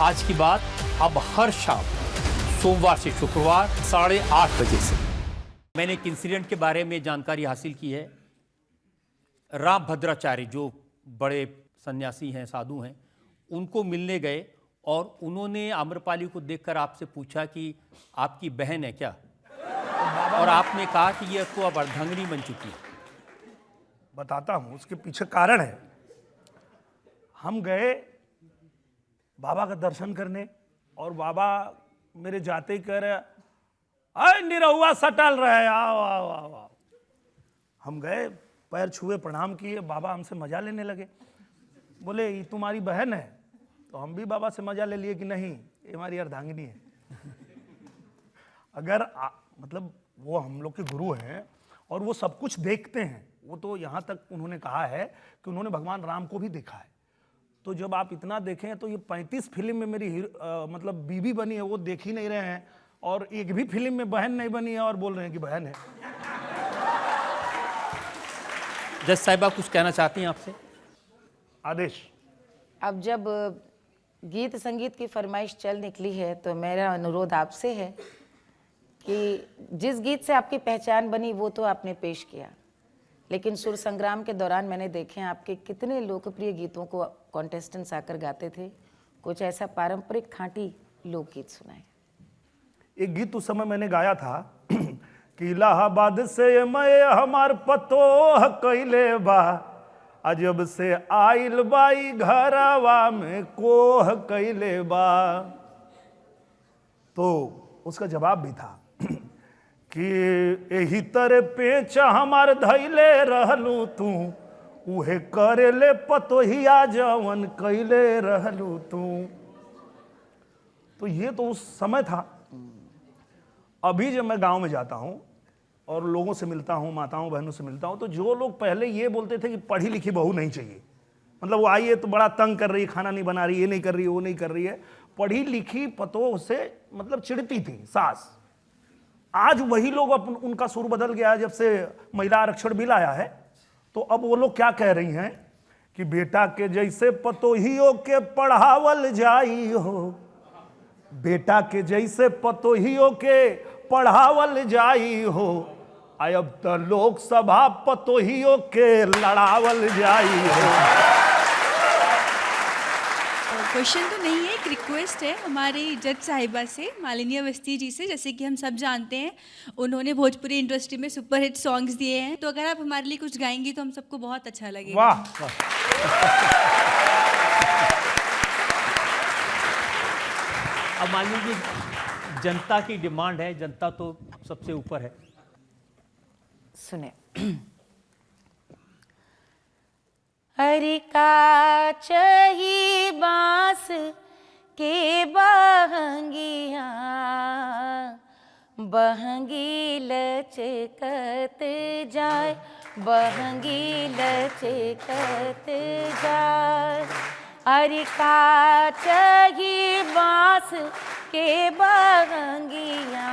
आज की बात अब हर शाम सोमवार से शुक्रवार 8:30 बजे से। मैंने एक इंसिडेंट के बारे में जानकारी हासिल की है। राम भद्राचार्य जो बड़े सन्यासी हैं, साधु हैं, उनको मिलने गए और उन्होंने आम्रपाली को देखकर आपसे पूछा कि आपकी बहन है क्या? और आपने कहा कि ये तो अब अर्धांगिनी बन चुकी है। बताता हूँ, उसके पीछे कारण है। हम गए बाबा का दर्शन करने और बाबा मेरे जाते ही कह रहे, अरे निरहुआ सटल रहे, आओ आओ आओ आओ। हम गए, पैर छुए, प्रणाम किए, बाबा हमसे मजा लेने लगे। बोले ये तुम्हारी बहन है? तो हम भी बाबा से मजा ले लिए कि नहीं, ये हमारी अर्धांगिनी है। अगर मतलब वो हम लोग के गुरु हैं और वो सब कुछ देखते हैं। वो तो यहाँ तक उन्होंने कहा है कि उन्होंने भगवान राम को भी देखा है। तो जब आप इतना देखें तो ये 35 फिल्म में मेरी मतलब बीवी बनी है, वो देख ही नहीं रहे हैं, और एक भी फिल्म में बहन नहीं बनी है और बोल रहे हैं कि बहन है। जज साहिबा कुछ कहना चाहती हैं आपसे? आदेश। अब जब गीत संगीत की फरमाइश चल निकली है तो मेरा अनुरोध आपसे है कि जिस गीत से आपकी पहचान बनी वो तो आपने पेश किया, लेकिन सुर संग्राम के दौरान मैंने देखे हैं आपके कितने लोकप्रिय गीतों को कॉन्टेस्टेंट्स आकर गाते थे। कुछ ऐसा पारंपरिक खाँटी लोकगीत सुनाए। एक गीत उस समय मैंने गाया था कि इलाहाबाद से मैं हमार पतोह कैले बा, अजब से आइल बाई घरवा में कोह कैले बा। तो उसका जवाब भी था कि एही तरह पेच हमार धैले रहलू तू, उहे करेले पतोहिया जवन कैले रहलू तू। तो ये तो उस समय था। अभी जब मैं गांव में जाता हूं और लोगों से मिलता हूं, माताओं बहनों से मिलता हूं, तो जो लोग पहले ये बोलते थे कि पढ़ी लिखी बहू नहीं चाहिए, मतलब वो आई है तो बड़ा तंग कर रही है, खाना नहीं बना रही, ये नहीं कर रही है, वो नहीं कर रही है, पढ़ी लिखी पतोह से मतलब चिढ़ती थी सास। आज वही लोग उनका सुर बदल गया है जब से महिला आरक्षण बिल आया है। तो अब वो लोग क्या कह रही हैं कि बेटा के जैसे पतोहियों के पढ़ावल जाई हो, बेटा के जैसे पतोहियों के पढ़ावल जाई हो, अब तो लोकसभा पतोहियों के लड़ावल जाई हो। क्वेश्चन तो नहीं है, एक रिक्वेस्ट है हमारी जज साहिबा से, मालिनी अवस्थी जी से। जैसे कि हम सब जानते हैं उन्होंने भोजपुरी इंडस्ट्री में सुपरहिट सॉन्ग्स दिए हैं, तो अगर आप हमारे लिए कुछ गाएंगी तो हम सबको बहुत अच्छा लगेगा। वाह। अब मान लीजिए जनता की डिमांड है, जनता तो सबसे ऊपर है। सुने। हरि का चही बांस के बहंगिया, बहंगी लचकत जाए, बहंगी लचकत जाए। हरि का चही बांस के बहंगिया,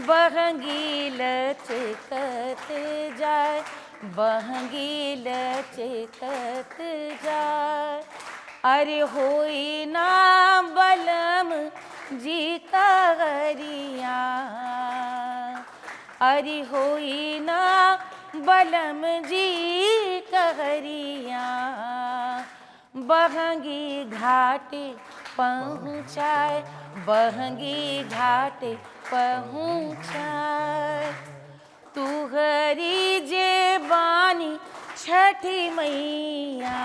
बहंगी लचकत जाए, बहंगी लचकत जाए। अरे होई ना बलम जी कहरिया, अरे होई ना बलम जी कहरिया, बहंगी घाटे पहुँचाए, बहंगी घाटे पहुँचाए। तू हरी जे बानी छठी मैया,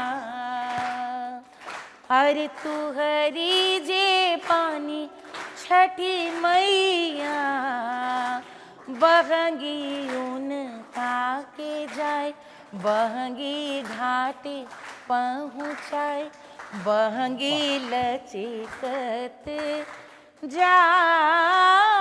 अरे तू हरी जे पानी छठी मैया, बहंगी उनका के जाए, बहंगी घाटे पहुँचाए, बहंगी लचकत जाए।